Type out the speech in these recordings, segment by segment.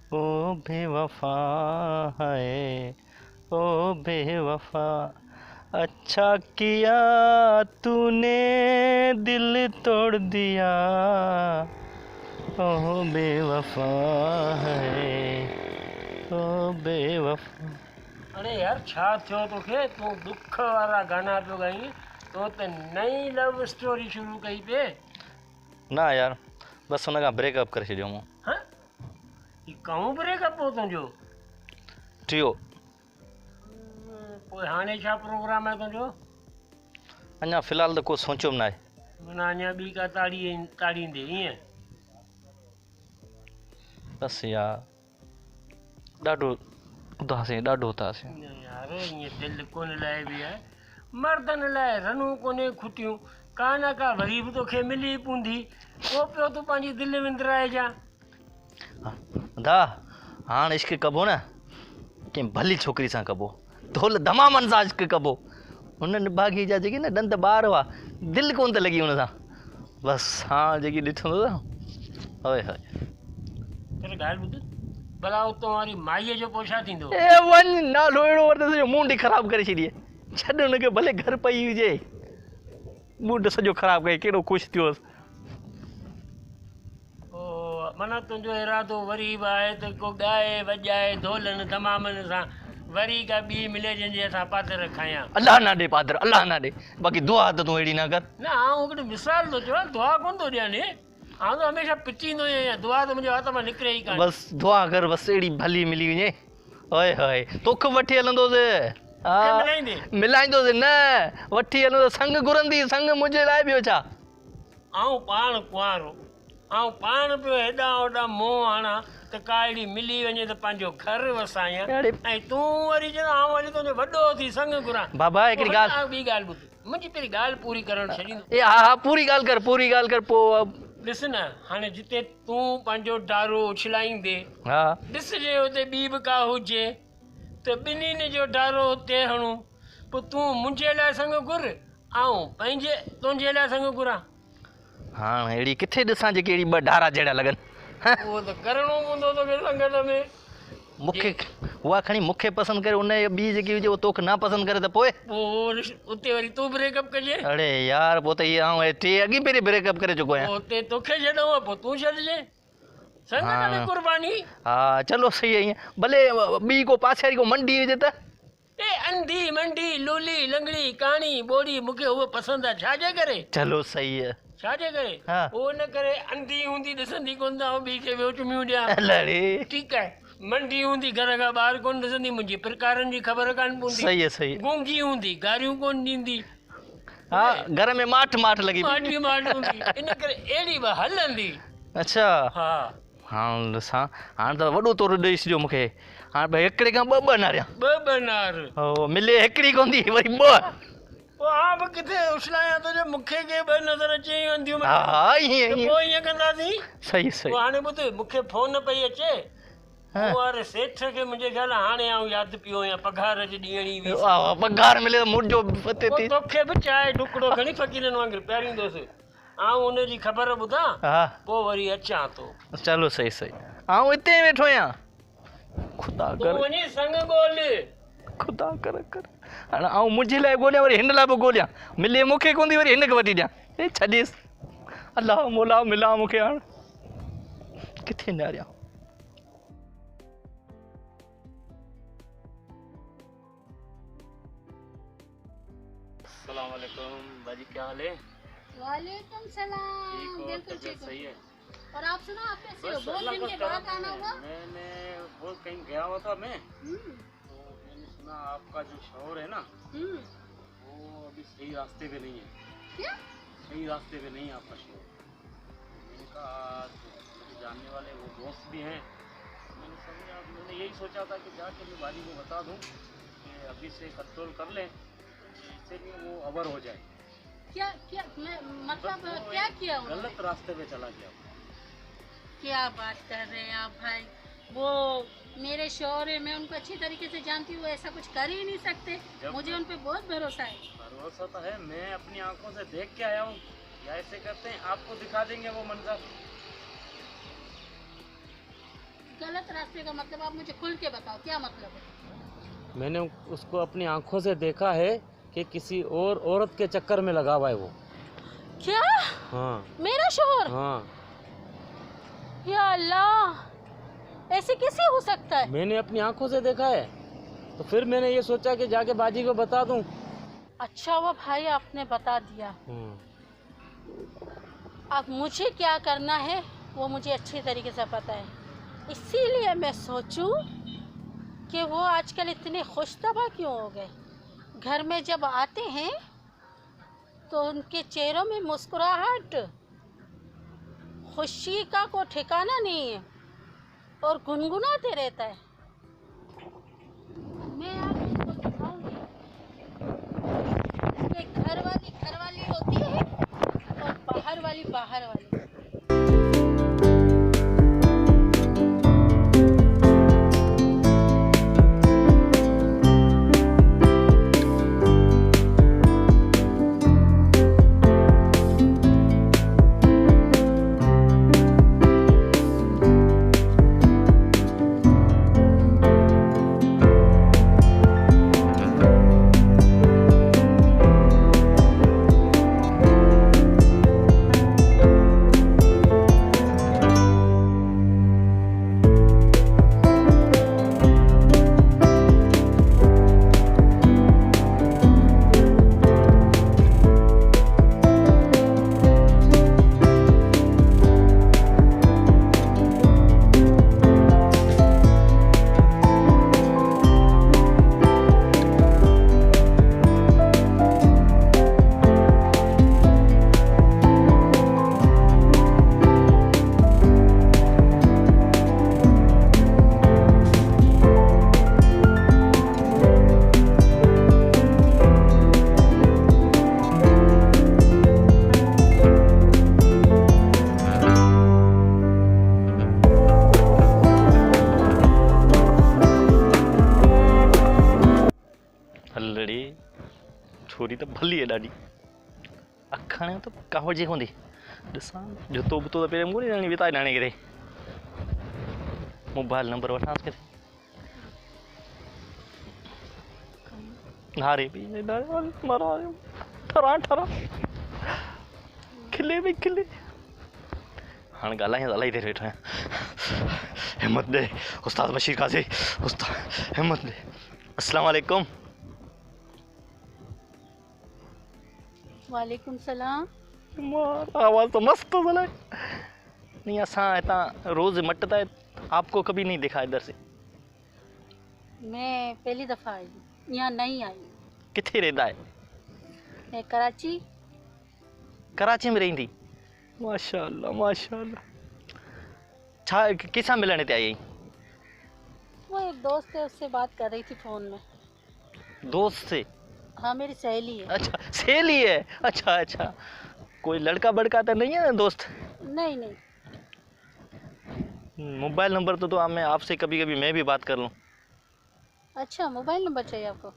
ओ बेवफा है, ओ बेवफा, अच्छा किया तूने दिल तोड़ दिया, ओ बेवफा है, ओ बेवफा। अरे यार छा थियो तोखे? तूं दुख वारा गाना पियो ॻाईं, तो त नई लव स्टोरी शुरू कई पे। ना यार, बस हुन खां ब्रेकअप करे छॾियो मूं। हाँ, ही कहूं ब्रेकअप हो तुंहिंजो? टियो। पोइ हाणे छा प्रोग्राम आहे तुंहिंजो? अञा फ़िलहाल त को सोचियो बि न आहे। माना अञा ॿी का ताड़ींदे ईअं? बसि यार ॾाढो उदास आहे, ॾाढो उदास आहे। न यार ईअं दिलि कोन लाइ बि आहे, मर्दनि लाइ रनूं कोन्हे खुटियूं, का न का वरी बि तोखे मिली पवंदी, पोइ पियो तूं पंहिंजी दिलि विंदराइजां। दा हाणे इश्क कबो न कंहिं भली छोकिरी सां कबो, ढोल धमामनि सां इश्क कबो। हुन बाग़ी जा जेके न ॾंद ॿार हुआ, दिलि कोन त लॻी हुन सां। बसि हाणे जेकी ॾिठो न होए होए। पर ॻाल्हि ॿुध, भला उतां वारी माईअ जो पोइ छा थींदो? ए वञ, नालो अहिड़ो वरितो सॼो मूड ई ख़राबु करे छॾिए। छॾ हुनखे, भले घर पई हुजे, मूड सॼो ख़राबु करे, कहिड़ो ख़ुशि थियो। माना तुंहिंजो इरादो वरी बि आहे त को ॻाए वॼाए ढोलनि धमामनि सां वरी का ॿी मिले जंहिंजे असां पादर खायां। अलाह ना ॾे पादर, अलाह ना ॾे। बाक़ी दुआ त तूं अहिड़ी न कर। न आउं हिकिड़ी मिसाल थो चवां, दुआ कोन थो ॾियां। आउं त हमेशह पिचींदो आहियां, दुआ त मुंहिंजे हथ मां निकिरे ई कान। बसि दुआ कर, बसि अहिड़ी भली मिली वञे। ओए होए, तोखे वठी हलंदोसि। हा मिलाईंदोसि न, वठी हलंदोसि, संग घुरंदी, संग मुंहिंजे लाइ ॿियो छा। आउं पाण कुंवारो, आउं पाण पियो हेॾां होॾां मोह आणां त का अहिड़ी मिली वञे त पंहिंजो घर वसायां, ऐं तूं वरी चवंदा आउं वरी तुंहिंजो वॾो थी संग घुरां। बाबा हिकिड़ी ॻाल्हि, ॿी ॻाल्हि ॿुध, मुंहिंजी पहिरीं ॻाल्हि पूरी करणु छॾींदो। ए हा हा, पूरी ॻाल्हि कर, पूरी ॻाल्हि कर, पोइ ॾिस न, हाणे जिते तूं पंहिंजो डारो उछलाईंदे, हा ॾिसजे हुते ॿी बि का हुजे त ॿिन्हिनि जो डारो हुते हणूं, पोइ तूं मुंहिंजे लाइ संग घुर, ऐं पंहिंजे तुंहिंजे लाइ संग घुरां। हाणे अहिड़ी किथे ॾिसां जेके अहिड़ी ॿ डारा जहिड़ा लॻनि। उहो त करिणो पवंदो तोखे संगत में। मूंखे उहा खणी मूंखे पसंदि करे, उन ॿी जेकी हुजे उहा तोखे ना पसंदि करे त पोइ उते वरी तूं ब्रेकअप कजे। अड़े यार, पोइ त इहे आउं टे अॻी पहिरीं ब्रेकअप करे चुको आहियां। उते तोखे छॾूं पोइ तूं छॾिजे, संगत में कुर्बानी। हा चलो सही आहे, ईअं भले ॿी को पासे वारी को मंडी हुजे त। ए अंधी मंडी लूली लंगड़ी काणी ॿोड़ी मूंखे उहो पसंदि आहे, छाजे करे? चलो सही आहे। छाजे करे? उहो न करे अंधी हूंदी ॾिसंदी कोन था, ॿी खे ॿियो चुमियूं ॾियां। ठीकु आहे, मंडी हूंदी घर खां ॿाहिरि कोन ॾिसंदी, मुंहिंजी प्रकारनि जी ख़बर कान पवंदी। सही आहे, सही। गूंगी हूंदी, गारियूं कोन ॾींदी। हा, घर में माठ माठ लॻी माठ हूंदी, इन करे अहिड़ी बि हलंदी। अच्छा हा, हाणे ॾिसां, हाणे त वॾो तोर ॾेई छॾियो मूंखे। हाणे भई हिकिड़े खां ॿ नारिया, ॿ नार मिले हिकिड़ी कोन थी, वरी ॿ। पोइ हा बि किथे उछलायां थो जो मूंखे के ॿ नज़र अचे वेंदियूं। हा ईअं पोइ ईअं कंदासीं। सही सही। हाणे ॿुध, मूंखे फोन पई अचे, वारे सेठ खे मुंहिंजे ख़्याल हाणे आउं यादि पियो आहियां, पघार जी ॾियणी हुई। पघार मिले त मुंहिंजो तोखे बि चांहि टुकड़ो खणी फ़क़ीरनि वांगुरु प्यारींदोसि, आउं हुनजी ख़बर ॿुधां, पोइ वरी अचां थो। चलो सही सही, आउं हिते वेठो आहियां। खुदा कर, तूं वञी संग ॻोल्ह। खुदा कर कर, हाणे आउं मुंहिंजे लाइ ॻोल्हियां, वरी हिन लाइ बि ॻोल्हियां, मिले मूंखे कोन थी, वरी हिन खे वठी ॾियां। ए छॾीसि, अलाह मौला मिला मूंखे, हाणे किथे निहारियां। अस्सलाम वालेकुम बाजी, क्या हाल है? वालेकुम सलाम, बिल्कुल ठीक सही है। और आप सुनो, आप कैसे हो? बहुत दिन के बाद आना हुआ। मैंने बहुत कहीं गया हुआ था मैं, तो मैंने सुना आपका जो शौहर है ना, वो अभी सही रास्ते पे नहीं है। क्या? सही रास्ते पे नहीं है आपका शौहर। मैंने कहा मेरे जानने वाले वो दोस्त भी हैं, मैंने यही सोचा था कि जाके मैं बाजी को बता दूं कि अभी से कंट्रोल कर लें, इससे भी वो अवर हो जाए। क्या क्या मतलब क्या किया? गलत रास्ते पे चला गया। क्या बात कर रहे हैं आप भाई? वो मेरे शौहर है, मैं उनको अच्छी तरीके से जानती हूँ, ऐसा कुछ कर ही नहीं सकते। मुझे उन पे बहुत भरोसा है। भरोसा तो है, मैं अपनी आंखों से देख के आया हूँ। या ऐसे करते हैं, आपको दिखा देंगे वो मंजर। गलत गलत रास्ते का मतलब आप मुझे खुल के बताओ, क्या मतलब है? मैंने उसको अपनी आंखों से देखा है कि किसी और औरत के चक्कर में लगा हुआ है वो। क्या? हाँ मेरा शोहर? हाँ, या अल्लाह, ऐसे कैसे हो सकता है? मैंने अपनी आंखों से देखा है। तो फिर मैंने ये सोचा कि जाके बाजी को बता दूं। अच्छा हुआ भाई आपने बता दिया। अब मुझे क्या करना है वो मुझे अच्छी तरीके से पता है, इसीलिए मैं सोचूं कि वो आजकल इतने खुशतबा क्यों हो गए। घर में जब आते हैं तो उनके चेहरों में मुस्कुराहट, खुशी का कोई ठिकाना नहीं है और गुनगुनाते रहता है। मैं आप उसको दिखाऊंगी। इसमें घर वाली होती है और बाहर वाली। हलड़ी छोरी तो भली है ॾाढी, अखाणे तो कावड़ जी हूंदी। ॾिसां जुतो बुतो तो पहिरियों कोन्हे ॼाणी विता ॼाणे किथे। मोबाइल नंबर वठांसि किथे। हारे पई मारा ठरा खिले भी खिले। हाँ ॻाल्हाईं इलाही देरि वेठो आहियां। हिम्मत ॾे उस्ताद बशीर काज़ी, उस्ताद हिम्मत ॾे। अस्सलाम वालेकुम। वालेकुम सलाम। आवाज़ तो मस्त हो भला। नहीं असां हितां रोज़ मटता है, आपको कभी नहीं देखा इधर से। मैं पहली दफ़ा आई हूँ, यहाँ नहीं आई। किथे रहंदा है? मैं कराची। कराची में रही। माशाअल्लाह माशाअल्लाह। छा किसा मिलने ते आई? वो एक दोस्त है, उससे बात कर रही थी फ़ोन में। दोस्त से? हाँ मेरी सहेली है। अच्छा सहेली है। अच्छा कोई लड़का बड़का तो नहीं है दोस्त? नहीं। मोबाइल नंबर तो मैं आपसे कभी कभी मैं भी बात कर लूँ। अच्छा मोबाइल नंबर चाहिए आपको,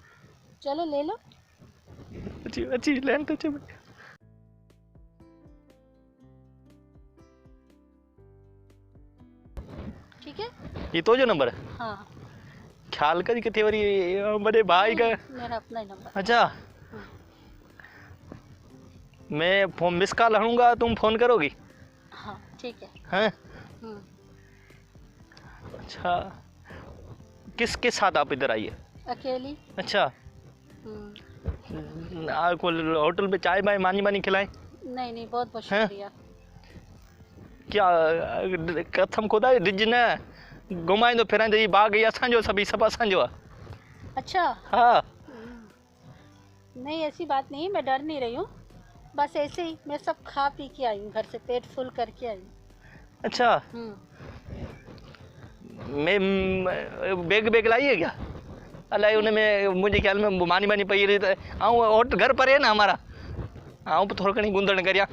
चलो ले लो। अच्छी लैंड तो चाहिए। ठीक है, ये तो जो नंबर है? हाँ ख्याल कर कितने बारी मेरे भाई का। मेरा अपना ही नंबर। अच्छा मैं फोन मिस कॉल हूँगा, तुम फोन करोगी? हाँ ठीक है। हैं? अच्छा किसके साथ आप इधर आई है? अकेली। अच्छा कोई होटल पे चाय बाय मानी खिलाए? नहीं बहुत बहुत शुक्रिया। क्या कथम खुदा डिज न घुमाईंदो फिराईंदो ही बाग ही असांजो सभी सब असांजो आहे। अच्छा हाँ नहीं ऐसी बात नहीं, मैं डर नहीं रही हूँ, बस ऐसे ही मैं सब खा पी के आई हूँ, घर से पेट फुल करके आई हूँ। अच्छा मैं बैग लाई है क्या? अलाए उनमें मुझे ख्याल में मानी पई रही होट घर पर है ना हमारा, थोड़ी घणी गुंदड़ करिया।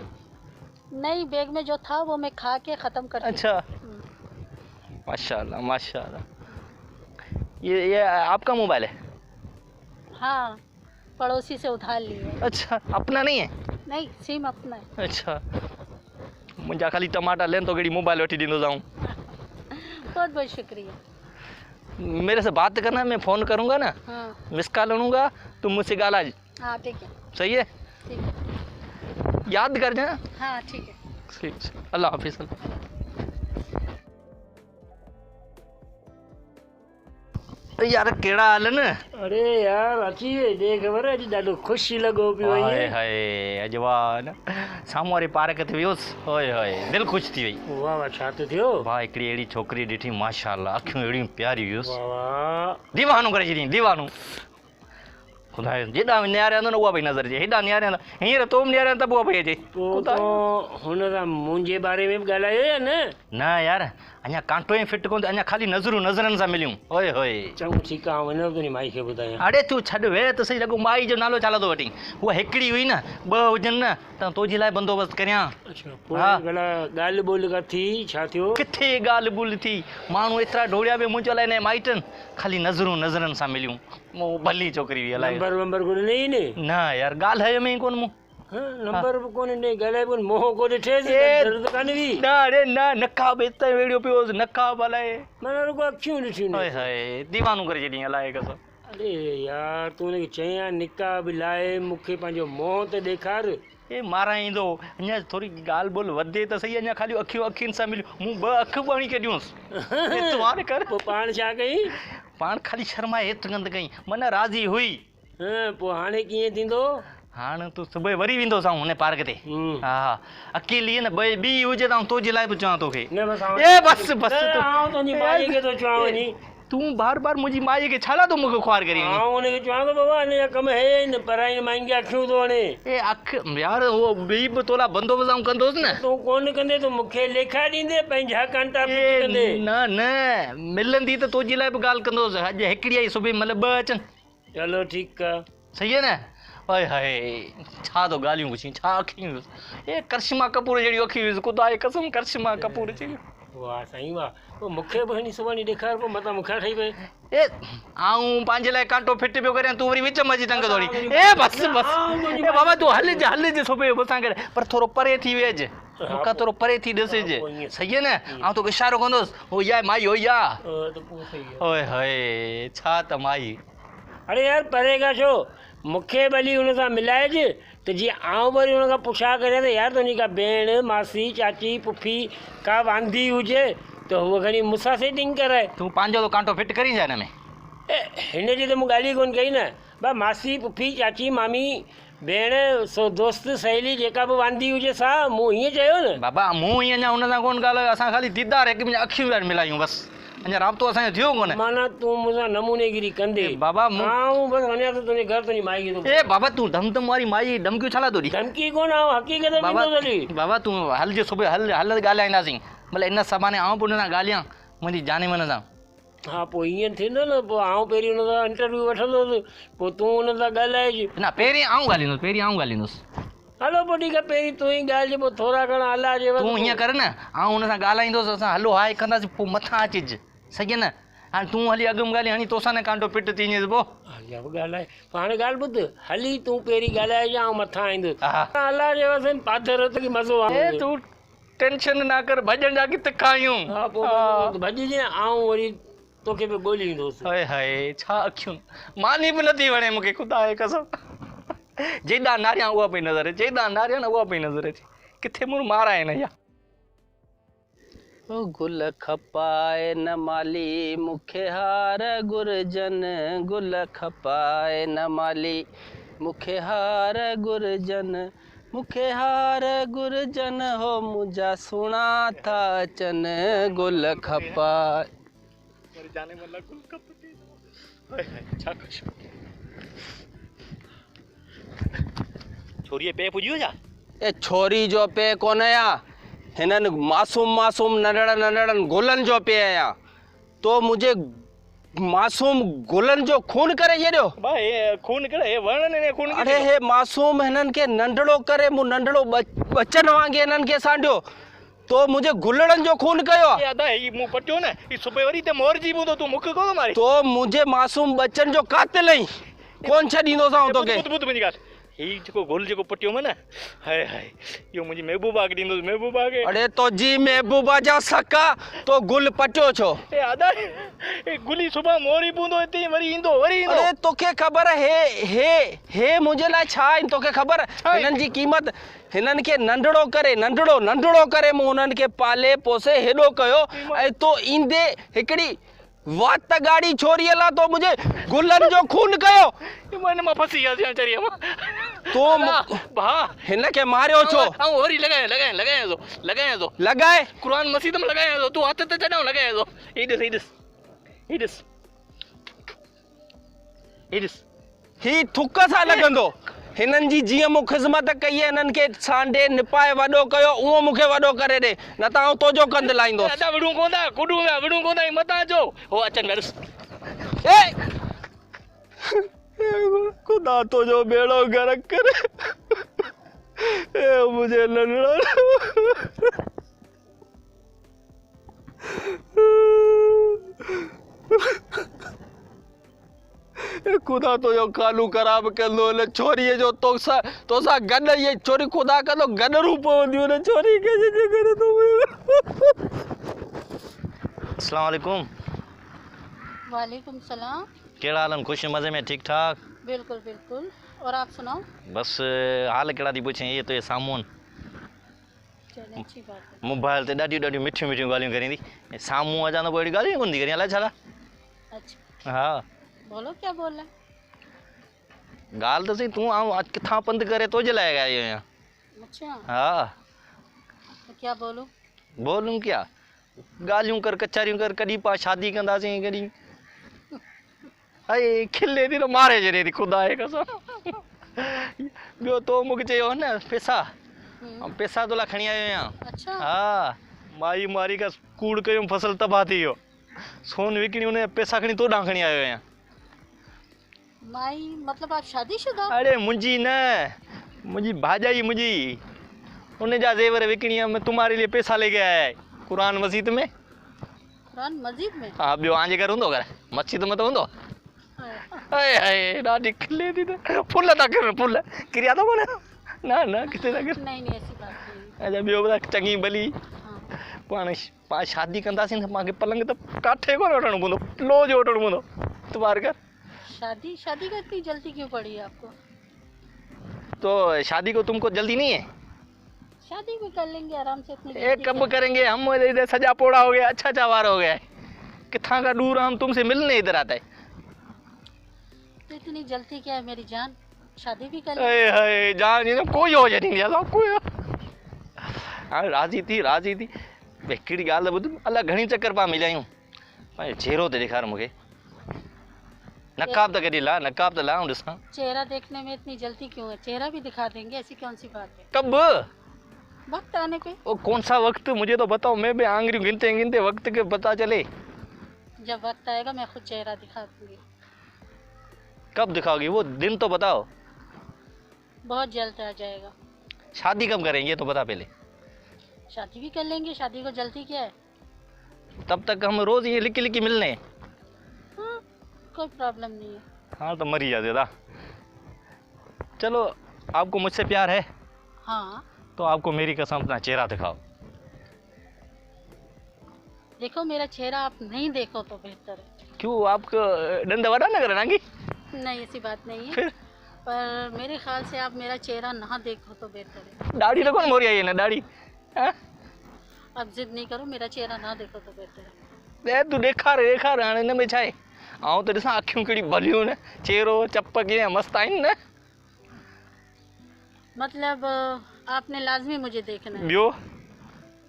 नहीं बैग में जो था वो मैं खा के ख़त्म कर। अच्छा माशाल्लाह माशाल्लाह। ये आपका मोबाइल है? हाँ पड़ोसी से उधार लिए। अच्छा अपना नहीं है? नहीं सिम अपना है। अच्छा मुझा खाली टमाटा लेन तो गड़ी मोबाइल वठी दींदो जाऊं। बहुत बहुत शुक्रिया। मेरे से बात करना, मैं फ़ोन करूँगा ना, हाँ मिस कॉल लूँगा, तुम मुझसे गाला हाँ ठीक है, सही है, ठीक है। याद कर जाना। हाँ ठीक है। ठीक, अल्लाह हाफिज़। यार केड़ा हाल है न? अरे यार अची जे ख़बर अॼु ॾाढो ख़ुशि लॻो पियो हाय ईअं। हाय अजवान साम्हूं वारी पार्क ते वियोसि, होय होय दिलि ख़ुशि थी वई। वाह वाह, छा त थियो? वाह हिकिड़ी अहिड़ी छोकिरी ॾिठी माशाअल्लाह, अखियूं अहिड़ियूं प्यारियूं हुयूं, वाह वाह, दीवानो करे छॾियईं दीवानो। ख़ुदा जेॾा निहारिया न उहा पई नज़र अचे, हेॾा निहारिया न, हींअर तो बि निहारिया त उहा पई अचे। पोइ तो हुन सां मुंहिंजे बारे में बि ॻाल्हायो या न? न यार अञा कांटो ई फिट कोन थियो, अञा ख़ाली नज़रूं नज़रनि सां मिलियूं। होय होय चङो ठीकु आहे, वञो तुंहिंजी माई खे ॿुधायां। अड़े तूं छॾ वे त सही, लॻो माई जो नालो छा थो वठी, उहा हिकिड़ी हुई न, ॿ हुजनि न त तुंहिंजे लाइ बंदोबस्तु करियां। अच्छा, पोइ हा। भला ॻाल्हि ॿोल्हि का थी, छा थियो? किथे ॻाल्हि ॿोल्हि थी, माण्हू एतिरा ढोड़िया पिया मुंहिंजे लाइ माइटनि, ख़ाली नज़रूं नज़रनि सां मिलियूं। मूं भली छोकिरी हुई अलाए। नंबर वंबर कोन ॾिनई ने? न यार ॻाल्हायो में ई कोन मूं। हाँ, नंबर बि कोन ॾिनई, ॻाल्हाए कोन, मोह कोन ॾिठेसि, ए, दर्द कान हुई? न अड़े न, नकाब हिते वेड़ियो पियो हुउसि, नकाब अलाए। माना रुॻो अखियूं ॾिठियूं हाय ने? हाय दीवानो करे छॾियईं अलाए कसम। अरे यार तूं हुनखे चई आ निकाब लाइ मूंखे पंहिंजो मोह त ॾेखार। ए माराईंदो, अञा थोरी ॻाल्हि ॿोल्हि वधे त सही, अञा ख़ाली अखियूं अखियुनि सां मिलियूं, मूं ॿ अखि ॿणी के ॾियूंसि। एतवार कर, पोइ पाण छा कई? पाण ख़ाली शर्माए हेठि गंद कई, मन राज़ी हुई। हाँ, पोइ हाणे कीअं थींदो? हाणे तूं सुबुह वरी वेंदोसां हुन पार्क ते। हम्म। हा हा अकेली न, ॿी हुजे त तुंहिंजे लाइ बि चवां तोखे। न बस ए बस बस तूं- आउं तुंहिंजी माई खे थो चवां वञी। तूं बार बार मुंहिंजी माई खे छाला तूं मूंखे ख्वार करी वञी? आउं हुनखे चवां थो बाबा हिन जा कम हे न, पढ़ाई माइनि खे अखियूं थो हणे। ए अख यार उहो ॿी बि तोला बंदोबस्तु आउं कंदोसि न। तूं कोन कंदे तूं मूंखे लेखा ॾींदे पंहिंजा कांटा ए फिट कंदे। न न मिलंदी त तुंहिंजे लाइ बि ॻाल्हि कंदोसि, अॼु हिकिड़ी आई सुबुह मतिलबु ॿ अचनि, चलो ठीकु आहे। सही आहे न? हाय हाय छा तो ॻाल्हियूं पुछी, छा अखियूं हुयूं, ए करिश्मा कपूर जहिड़ी अखियूं हुयूं, ख़ुदा जी कसम करिश्मा कपूर जहिड़ी। वाह साईं वाह, पोइ मूंखे बि खणी सुभाणे ॾेखार, पोइ मथां मूंखां ठही पए। ए आऊं पंहिंजे लाइ कांटो फिट पियो करियां, तूं वरी विच में अची टंग थोड़ी। ए बस बस ए बाबा तूं हल सुबुह बसां करे, पर थोरो परे थी वेझ, मूंखां थोरो परे थी ॾिसिजे, सही आहे न? आउं तोखे इशारो कंदोसि, हो या माई हो या। त पोइ सही आहे। ओए होए छा त माई। अरे यार परे खां छो, मूंखे भली हुन सां मिलाइजे त जीअं आउं वरी हुन खां पुछा करियां त यार तुंहिंजी का भेण मासी चाची पुफी का वांदी हुजे त उहा खणी मूंसां सेटिंग कराए। तूं पंहिंजो तो कांटो फिट करी हिन में। ए हिन जी त मूं ॻाल्हि ई कोन कई न, बा मासी पुफी चाची मामी भेण सो दोस्त सहेली जेका बि वांदी हुजे सा, मूं हीअं चयो न। बाबा मूं ईअं अञा हुन सां कोन ॻाल्हायो, असां ख़ाली दीदार हिकु ॿिए अखियूं पिया मिलायूं बसि, अञा राब्तो असांजो थियो कोन्हे। माना तूं मूंसां नमूनेगिरी कंदे। ए बाबा आऊं बसि वञा त तुंहिंजे घर तुंहिंजी माई खे थो। ए बाबा तूं धम वारी माई धमकियूं छा ला थो ॾी? धमकी कोन, आऊं हक़ीक़त बाबा ॾींदो तॾहिं। बाबा तूं हल सुबुह हल ॻाल्हाईंदासीं, भले इन सबाने आऊं बि हुन सां ॻाल्हायां मुंहिंजी जाने मन सां। हा पोइ ईअं थींदो न, पोइ आऊं पहिरीं हुन सां इंटरव्यू वठंदुसि, पोइ तूं हुन सां ॻाल्हाइजि। न पहिरीं आऊं ॻाल्हाईंदुसि। हलो पोइ ठीकु आहे, पहिरीं तूं ई ॻाल्हि पोइ थोरा घणा हला जे। तूं हीअं कर न, आऊं हुन सां ॻाल्हाईंदुसि, असां हलो हाय कंदासीं, पोइ मथां अचिजि, सही आहे न? हाणे तूं हली अॻु में ॻाल्हाए, हाणे तोसां न कांटो फिट थी वञेसि पोइ। हलिया बि ॻाल्हाए, पोइ हाणे ॻाल्हि ॿुध, हली तूं पहिरीं ॻाल्हाइजांइ, आऊं मथां ईंदुसि। हा हला जे पाथर त मज़ो ए आहे। तूं टेंशन ना कर, भॼण जा की तिखा आहियूं। हा पोइ भॼिजे, आऊं वरी तोखे बि ॻोल्ही ईंदुसि। हाय हाय छा अखियूं, मानी बि नथी वणे मूंखे, ख़ुदा जी कसम। जेॾा नारियां उहा पई नज़र अचे, जेॾा नारियां न उहा पई नज़र अचे, किथे मुड़ मारा आहिनि इहा। गुल खपाए न माली मूंखे हार घुरजन, गुल खपाए न माली मूंखे हार घुरजन, मूंखे हार घुरजन हो मुंहिंजा सुहिणा था अचनि, गुल खपाए। जाने वाला गुल खपे। हाय हाय छा खुश छोरी पे पुॼियो छा? ए छोरी जो पे कोन आया, हिननि मासूम नंढड़नि गुलनि जो पे आया, तो मुझे मासूम गुलनि जो खून करे छॾियो। भाई खून करे वणनि ने खून। अरे हे मासूम हिननि खे नंढड़ो करे, मूं नंढड़ो बचन वांगे हिननि खे सांढियो, तो मुझे गुलड़नि जो खून कयो। यादा ही मूं पटियो न, ई सुबह वरी ते मोरजी बूंदो, तू मूंखे कोन मारी। तो मुझे मासूम बच्चन जो कातिल ही कोन छॾींदो सां तोखे। बुध मुंहिंजी ॻाल्हि, ही जेको गुल जेको पटियो में न हाय हाय यो मुंहिंजी महबूबा खे ॾींदुसि महबूबा खे अरे तो जी महबूबा जा सका तो गुल पटियो छो? ए आदा ए गुली सुबह मोरी बूंदो हिते ई वरी ईंदो अरे तोखे ख़बर हे मुंहिंजे लाइ छा आहिनि तोखे ख़बर? हिननि जी क़ीमत हिननि खे नंढड़ो करे मूं हुननि खे पाले पोसे हेॾो कयो ऐं तो ईंदे हिकिड़ी वात गाड़ी छोरीअ लाइ तो मुंहिंजे गुलनि जो खून कयो। मन मां फसी वियासीं चरीअ मां तो भा हिन खे मारियो छो? ऐं वरी लॻाए लगाए क़ुरान मसीद में लॻाए थो तूं हथ ते चॾां लॻाए थो ही ॾिस ही थुक सां लॻंदो। हिननि जी जीअं मूं ख़िदमत कई आहे हिननि खे सांडे निपाए वॾो कयो उहो मूंखे वॾो करे ॾे न त आउं तुंहिंजो कंद लाहींदुसि। अदा विड़ूं कोन्दा कुॾूं विया विड़ूं कोन्दा मथां अचो हो अचनि ॾिस ए खुदा तुंहिंजो बेड़ो गर्क करे ए मुंहिंजे नंढड़ो खुदा तुंहिंजो कालू ख़राब कंदो हिन छोरीअ जो तोसां गॾु इहे छोरी खुदा कंदो गॾु रूप पवंदियूं हिन छोरी खे जंहिंजे करे तूं अस्सलाम वालेकुम वालेकुम सलाम। कहिड़ा हाल आहिनि ख़ुशि मज़े में ठीक ठाक? बिल्कुल बिल्कुल। और आप सुनाओ? बस हाल कहिड़ा थी पुछें ये तो ये साम्हूं चलो अच्छी बात है। मोबाइल ते ॾाढियूं मिठियूं ॻाल्हियूं करींदी साम्हूं अचां त पोइ अहिड़ी ॻाल्हियूं कोन थी करी अलाए छा अच्छा हा बोलो क्या बोल रहे हैं? ॻाल्हि त सही तूं आज किथां पंधु करे तुंहिंजे लाइ आयो आहियां। अच्छा हा तो क्या बोलूं? बोलूं क्या ॻाल्हियूं कर कचहरियूं कर कॾहिं पाण शादी कंदासीं कॾहिं अरे खिले थी त मारे छॾे थी खुदा आहे कसम। ॿियो तो मूंखे चयो न पैसा पैसा तो लाइ खणी आयो आहियां। अच्छा हा माई मारी का कूड़ कयूं फसल तबाह थी वियो सोन विकिणी उन पैसा खणी तो ॾांहुं खणी आयो आहियां। माई मतलब आप शादीशुदा? अरे मुंहिंजी न मुंहिंजी भाॼाई मुंहिंजी उन जा ज़ेवर विकिणी मैं तुम्हारे लिए पैसा लेके आया है कुरान मस्जिद में। कुरान मस्जिद में? हा ॿियो आंजे घर हूंदो घर मस्जिद में त हूंदो। हाय हाय ॾाढी खिले थी त फुल था किरनि फुल किरिया थो कोन न किथे था किरनि। नहीं ऐसी बात नहीं। अच्छा ॿियो ॿुधाए चङी भली हाँ। पाण शादी कंदासीं त मूंखे पलंग त काठे कोन वठणो पवंदो लो जो वठणो पवंदो तुबार कर। शादी का इतनी जल्दी क्यों पड़ी है आपको? तो शादी को तुमको जल्दी नहीं है? शादी भी कर लेंगे आराम से इतनी ए कब करेंगे हम इधर सजा पोड़ा हो गया अच्छा वार हो गया है कितना का दूर हम तुमसे मिलने इधर आता है। तो इतनी जल्दी क्या है मेरी जान शादी भी कर हाय हाय जान ये कोई हो नहीं दिया कोई हाँ राजी थी हिकिड़ी ॻाल्हि ॿुध अलाए घणी चक्कर पा मिलायूं भाई चेहरो ते ॾेखार मूंखे नकाब त कॾहिं ला नकाब त लाऊं ॾिसां। चेहरा देखने में इतनी जल्दी क्यों है? चेहरा भी दिखा देंगे ऐसी कौन सी बात है? कब वक्त आने पे। वो कौन सा वक्त मुझे तो बताओ मैं भी आंगलियों गिनते वक्त के पता चले। जब वक्त आएगा मैं खुद चेहरा दिखा दूंगी। कब दिखाओगी वो दिन तो बताओ। बहुत जल्द आ जाएगा। शादी कब करेंगे तो बता पहले। शादी भी कर लेंगे शादी को जल्दी क्या है? तब तक हम रोज ये लिखी मिलने। हाँ कोई प्रॉब्लम नहीं है। हाँ तो मरी जा दादा चलो आपको मुझसे प्यार है हाँ तो आपको मेरी कसम अपना चेहरा दिखाओ। देखो मेरा चेहरा आप नहीं देखो तो बेहतर है। क्यों आपको डंडा वड़ा ना करना नहीं ऐसी बात नहीं है फिर पर मेरे ख्याल से आप मेरा चेहरा ना देखो तो बेहतर है। दाढ़ी तो कौन मोरी आई है ना दाढ़ी अब जिद नहीं करो मेरा चेहरा ना देखो तो बेहतर है। तू ॾेखार हाणे हिन में छा आहे आऊं त ॾिसां अखियूं कहिड़ी भलियूं न चेहरो चप कीअं मस्तु आहिनि न। मतलब आपने लाजमी मुझे देखना है। ॿियो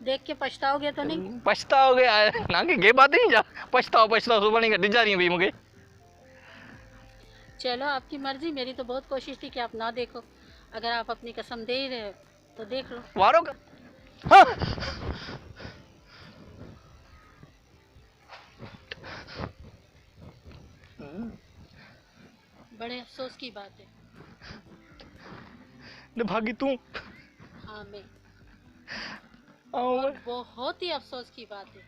देख के पछताओगे तो नहीं? पछताओगे ना कि गे बात नहीं जा पछताओ सुभाणे खां डिजारी भई मूंखे। चलो आपकी मर्जी मेरी तो बहुत कोशिश थी कि आप ना देखो। अगर आप अपनी कसम दे ही रहे हो तो देख लो। वारो कर हाँ। बड़े अफसोस की बात है। भागी तू हाँ मैं और और बहुत ही अफसोस की बात है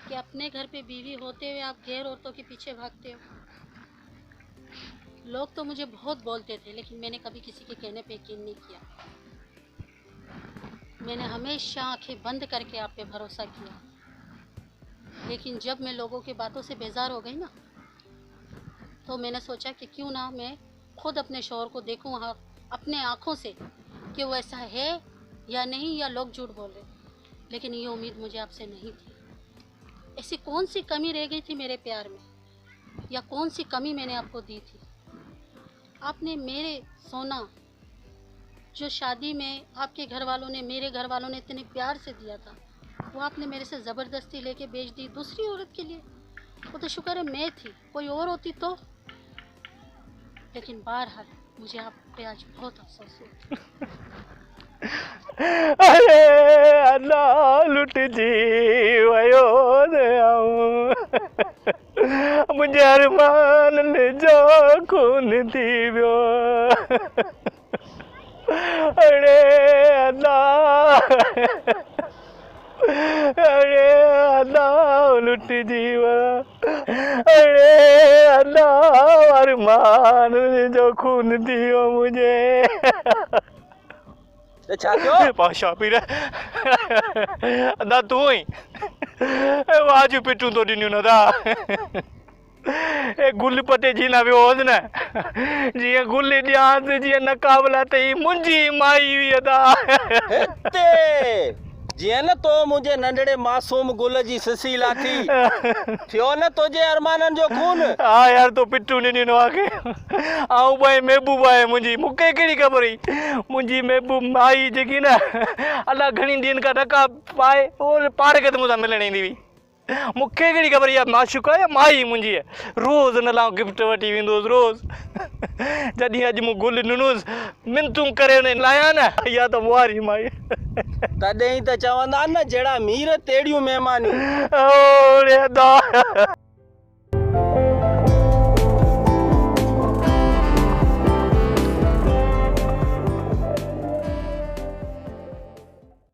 कि अपने घर पे बीवी होते हुए आप गैर औरतों के पीछे भागते हो। लोग तो मुझे बहुत बोलते थे, लेकिन मैंने कभी किसी के कहने पे यकीन नहीं किया। मैंने हमेशा आंखें बंद करके आप पे भरोसा किया। लेकिन जब मैं लोगों की बातों से बेजार हो गई ना, तो मैंने सोचा कि क्यों ना मैं खुद अपने शौहर को देखूं और अपने आँखों से कि वो ऐसा है या नहीं, या लोग झूठ बोल रहे। लेकिन ये उम्मीद मुझे आपसे नहीं थी। ऐसी कौन सी कमी रह गई थी मेरे प्यार में, या कौन सी कमी मैंने आपको दी थी? आपने मेरे सोना जो शादी में आपके घर वालों ने, मेरे घर वालों ने इतने प्यार से दिया था, वो आपने मेरे से ज़बरदस्ती लेके बेच दी दूसरी औरत के लिए। वो तो शुक्र है मैं थी, कोई और होती तो। लेकिन बहरहाल मुझे आप पे आज बहुत अफसोस हुआ। अरे अल्लाह लुट जी वयो मुंहिंजे अरमान जो खून थी वियो। अरे अल्लाह अरे अल्लाह लुट जी अरे अल्लाह अरमान जो खून दियो मुझे। ते छा थियो? पाशा पीर अदा तू ही वाजू पिटू तो ॾिनियूं न दा ए गुल पटे जी ना वियो होस न जीअं गुल ॾियांसि जीअं नकाबला तई मुंहिंजी माई हुई अदा हिते जीअं न तो मुंहिंजे नंढड़े मासूम गुल जी सिसी लाथी थियो न तुंहिंजे अरमाननि जो खून। हा यार तो पिटू ॾिनियूं न आखे ऐं भाई महबूब आहे मुंहिंजी, मूंखे कहिड़ी ख़बर हुई मुंहिंजी महबूब माई जेकी न अलाह घणी ॾींहंनि खां नकाब पाए उहो पाण खे त मूंसां मिलण ईंदी हुई। मूंखे कहिड़ी ख़बर इहा माशूक आहे माई मुंहिंजी आहे। रोज़ न लाइ गिफ्ट वठी वेंदो हुउसि रोज़। जॾहिं अॼु मूं गुल ॾिनुसि मिनतूं करे हुन लाया न, इहा त मुआरी माई। तॾहिं त चवंदा न जहिड़ा मीर तेड़ियूं महिमानियूं। ओड़े अदा